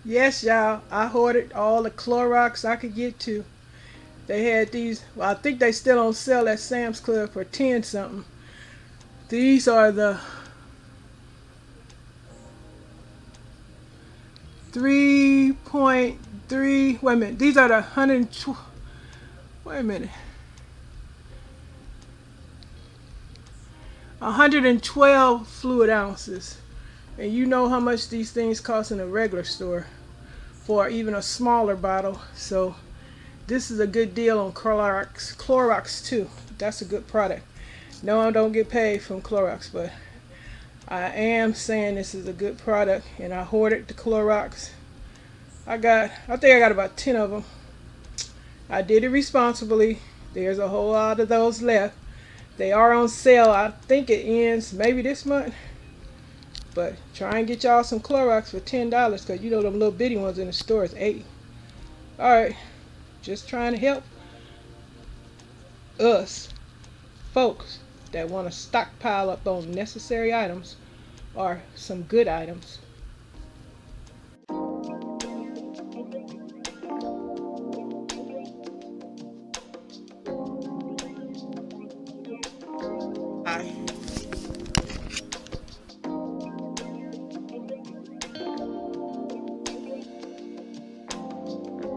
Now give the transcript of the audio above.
Yes, y'all, I hoarded all the Clorox I could get to. They had these, well, I think they still on sale at Sam's Club for 10 something. These are the 3.3, wait a minute, these are the 100, wait a minute, 112 fluid ounces. And you know how much these things cost in a regular store for even a smaller bottle. So this is a good deal on Clorox. Clorox too. That's a good product. No, I don't get paid from Clorox, but I am saying this is a good product, and I hoarded the Clorox. I think I got about 10 of them. I did it responsibly. There's a whole lot of those left. They are on sale. I think it ends maybe this month. But try and get y'all some Clorox for $10, because you know them little bitty ones in the store is 80. Alright, just trying to help us folks that want to stockpile up on necessary items or some good items. Bye.